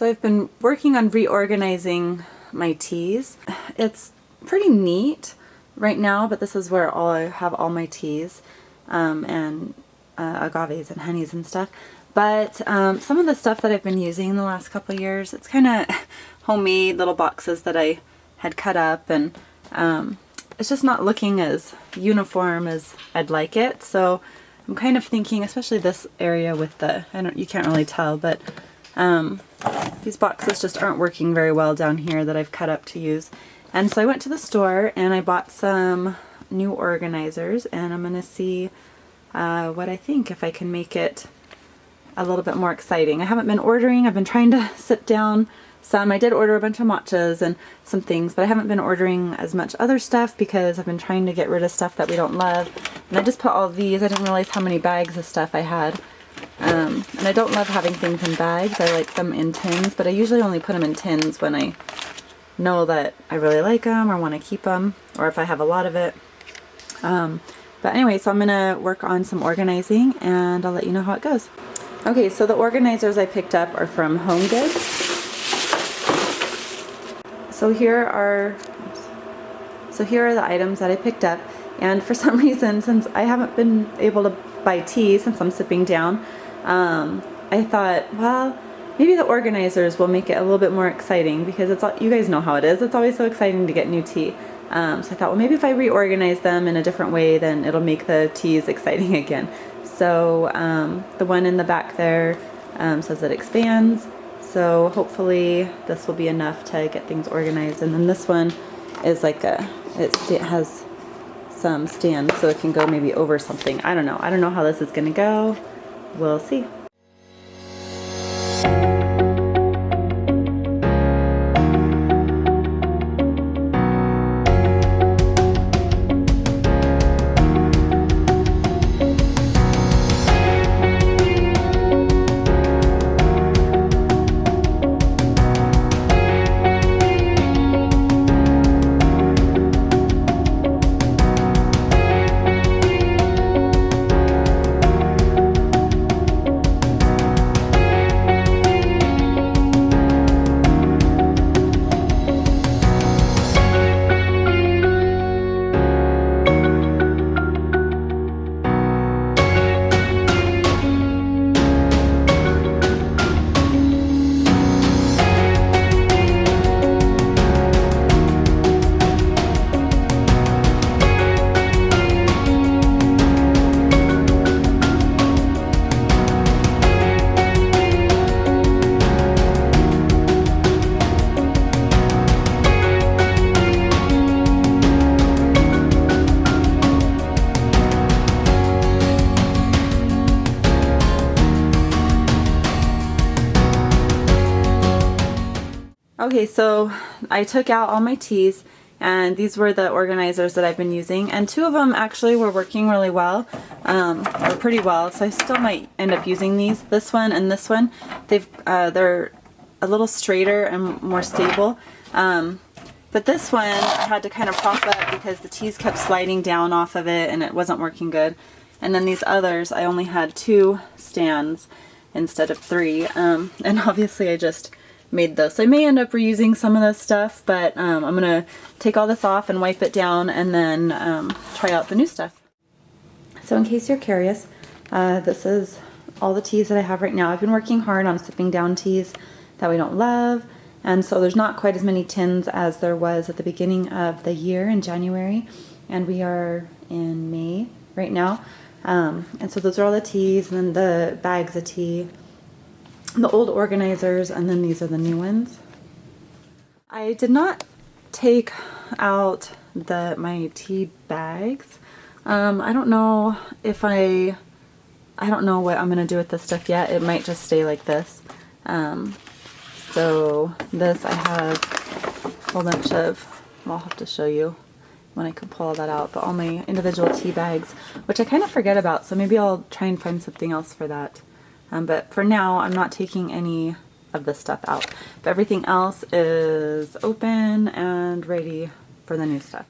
So I've been working on reorganizing my teas. It's pretty neat right now, but this is where I have all my teas and agaves and honeys and stuff. But some of the stuff that I've been using in the last couple of years, it's kind of homemade little boxes that I had cut up, and it's just not looking as uniform as I'd like it. So I'm kind of thinking, especially this area with the, you can't really tell, but these boxes just aren't working very well down here that I've cut up to use. And so I went to the store and I bought some new organizers, and I'm going to see what I think, if I can make it a little bit more exciting. I haven't been ordering. I've been trying to sit down some. I did order a bunch of matchas and some things, but I haven't been ordering as much other stuff because I've been trying to get rid of stuff that we don't love. And I just put all these. I didn't realize how many bags of stuff I had. And I don't love having things in bags. I like them in tins, but I usually only put them in tins when I know that I really like them or want to keep them, or if I have a lot of it. But anyway, so I'm going to work on some organizing and I'll let you know how it goes. Okay, so the organizers I picked up are from Home Goods. So here are the items that I picked up, and for some reason, since I haven't been able to buy tea since I'm sipping down, I thought, well, maybe the organizers will make it a little bit more exciting, because it's, you guys know how it is. It's always so exciting to get new tea. So I thought, well, maybe if I reorganize them in a different way, then it'll make the teas exciting again. So the one in the back there says it expands. So hopefully this will be enough to get things organized. And then this one is like it has some stands, so it can go maybe over something. I don't know. I don't know how this is going to go. We'll see. Okay, so I took out all my teas, and these were the organizers that I've been using, and two of them actually were working really well, or pretty well, so I still might end up using these. This one and this one, they're a little straighter and more stable, but this one I had to kind of prop up because the teas kept sliding down off of it and it wasn't working good. And then these others, I only had 2 stands instead of 3, and obviously I just made those. So I may end up reusing some of this stuff, but I'm going to take all this off and wipe it down and then try out the new stuff. So in case you're curious, this is all the teas that I have right now. I've been working hard on sipping down teas that we don't love, and so there's not quite as many tins as there was at the beginning of the year in January, and we are in May right now. And so those are all the teas, and then the bags of tea, the old organizers, and then these are the new ones. I did not take out my tea bags. I don't know if I don't know what I'm gonna do with this stuff yet. It might just stay like this. So this, I have a whole bunch of, I'll have to show you when I can pull all that out, but all my individual tea bags, which I kind of forget about, so maybe I'll try and find something else for that. But for now, I'm not taking any of this stuff out. But everything else is open and ready for the new stuff.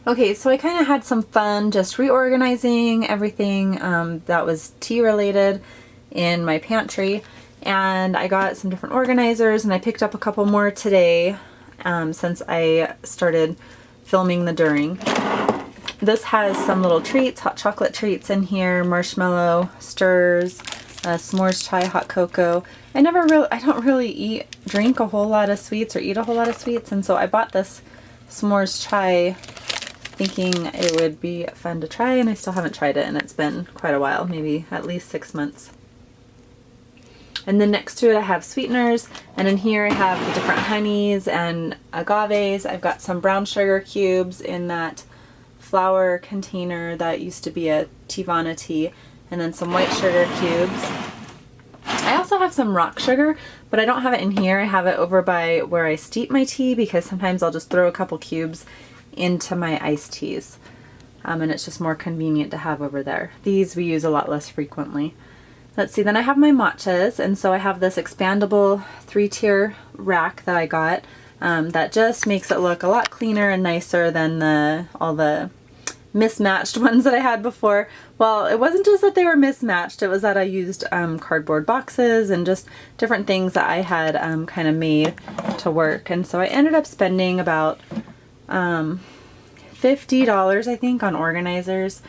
Okay, so I kind of had some fun just reorganizing everything that was tea related in my pantry, and I got some different organizers, and I picked up a couple more today since I started filming the during. This has some little treats, hot chocolate treats in here, marshmallow, stirs, s'mores chai, hot cocoa. I don't really drink a whole lot of sweets or eat a whole lot of sweets, and so I bought this s'mores chai thinking it would be fun to try, and I still haven't tried it, and it's been quite a while, maybe at least 6 months. And then next to it I have sweeteners, and in here I have the different honeys and agaves. I've got some brown sugar cubes in that flower container that used to be a Tivana tea, and then some white sugar cubes. I also have some rock sugar, but I don't have it in here. I have it over by where I steep my tea, because sometimes I'll just throw a couple cubes into my iced teas, and it's just more convenient to have over there. These we use a lot less frequently. Let's see, then I have my matchas, and so I have this expandable 3-tier rack that I got that just makes it look a lot cleaner and nicer than all the mismatched ones that I had before. Well, it wasn't just that they were mismatched, it was that I used cardboard boxes and just different things that I had kind of made to work, and so I ended up spending about $50 I think on organizers,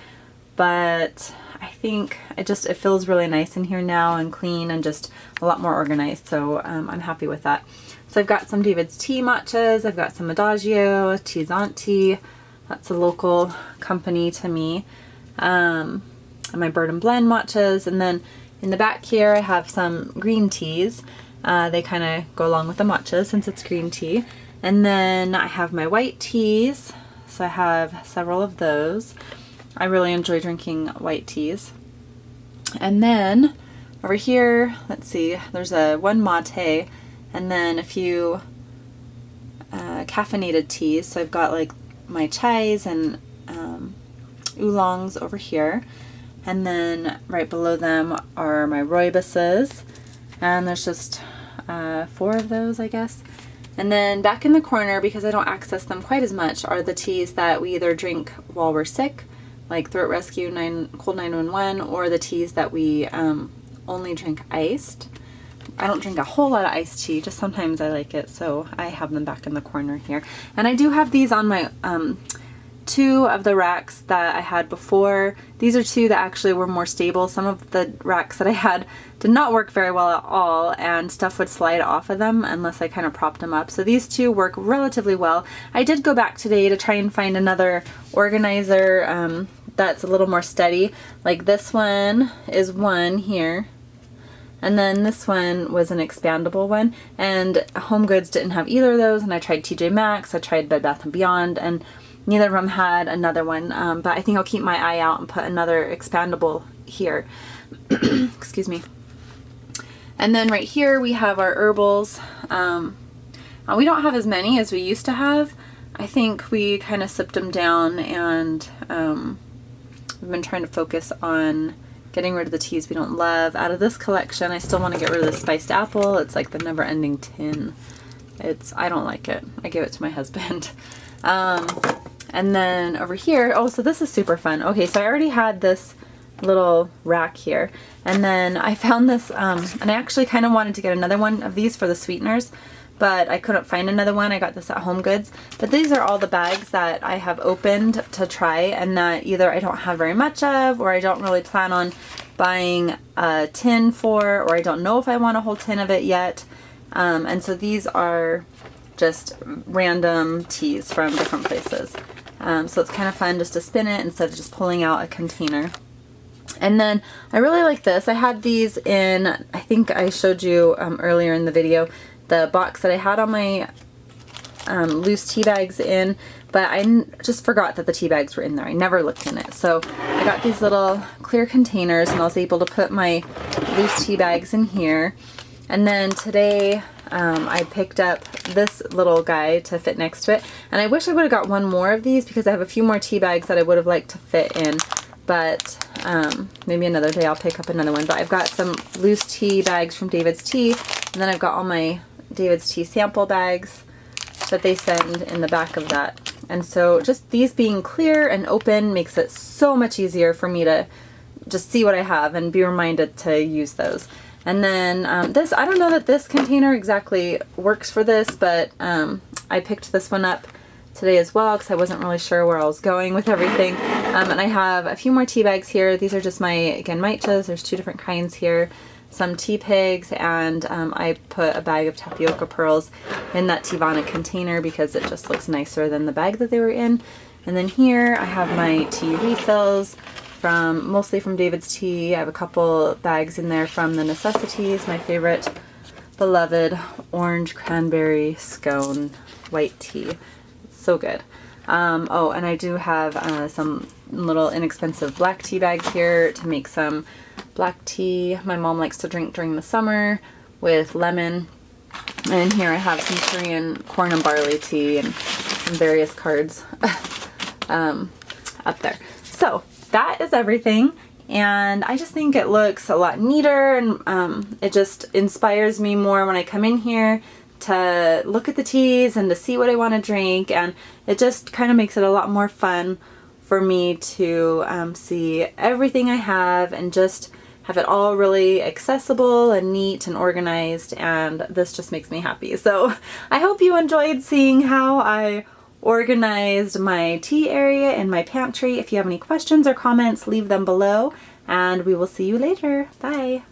but I think it feels really nice in here now and clean and just a lot more organized, so I'm happy with that. So I've got some David's Tea matchas, I've got some Adagio, Tea's Auntie, that's a local company to me, and my Bird and Blend matchas, and then in the back here I have some green teas. They kind of go along with the matcha since it's green tea. And then I have my white teas, so I have several of those. I really enjoy drinking white teas. And then over here, let's see, there's one mate and then a few caffeinated teas. So I've got like my chais and oolongs over here. And then right below them are my rooiboses. And there's just 4 of those, I guess. And then back in the corner, because I don't access them quite as much, are the teas that we either drink while we're sick, like Throat Rescue, Cold 911, or the teas that we only drink iced. I don't drink a whole lot of iced tea, just sometimes I like it, so I have them back in the corner here. And I do have these on my 2 of the racks that I had before. These are 2 that actually were more stable. Some of the racks that I had did not work very well at all, and stuff would slide off of them unless I kind of propped them up. So these 2 work relatively well. I did go back today to try and find another organizer that's a little more steady. Like this one is one here, and then this one was an expandable one, and Home Goods didn't have either of those, and I tried TJ Maxx, I tried Bed Bath & Beyond, and neither of them had another one, but I think I'll keep my eye out and put another expandable here. Excuse me. And then right here we have our herbals. We don't have as many as we used to have. I think we kind of sipped them down, and we've been trying to focus on getting rid of the teas we don't love. Out of this collection, I still want to get rid of the spiced apple. It's like the never-ending tin. I don't like it. I give it to my husband. And then over here, oh, so this is super fun. Okay, so I already had this little rack here, and then I found this, and I actually kind of wanted to get another one of these for the sweeteners, but I couldn't find another one. I got this at Home Goods, but these are all the bags that I have opened to try, and that either I don't have very much of, or I don't really plan on buying a tin for, or I don't know if I want a whole tin of it yet. And so these are just random teas from different places. So it's kind of fun just to spin it instead of just pulling out a container. And then I really like this. I had these in, I think I showed you earlier in the video, the box that I had all my loose tea bags in, but I just forgot that the tea bags were in there. I never looked in it. So I got these little clear containers, and I was able to put my loose tea bags in here. And then today I picked up this little guy to fit next to it, and I wish I would have got one more of these because I have a few more tea bags that I would have liked to fit in, but maybe another day I'll pick up another one. But I've got some loose tea bags from David's Tea, and then I've got all my David's Tea sample bags. that they send in the back of that. And so just these being clear and open makes it so much easier for me to just see what I have and be reminded to use those. And then this, I don't know that this container exactly works for this, but I picked this one up today as well because I wasn't really sure where I was going with everything. And I have a few more tea bags here. These are just my, again, michas. There's 2 different kinds here. Some tea pigs, and I put a bag of tapioca pearls in that Teavana container because it just looks nicer than the bag that they were in. And then here I have my tea refills from mostly from David's Tea. I have a couple bags in there from the Necessities, my favorite beloved orange cranberry scone white tea. It's so good. Oh, and I do have some little inexpensive black tea bags here to make some black tea my mom likes to drink during the summer with lemon. And here I have some Korean corn and barley tea and some various cards up there. So that is everything, and I just think it looks a lot neater, and it just inspires me more when I come in here to look at the teas and to see what I want to drink, and it just kind of makes it a lot more fun for me to see everything I have and just have it all really accessible and neat and organized, and this just makes me happy. So I hope you enjoyed seeing how I organized my tea area in my pantry. If you have any questions or comments, leave them below, and we will see you later. Bye!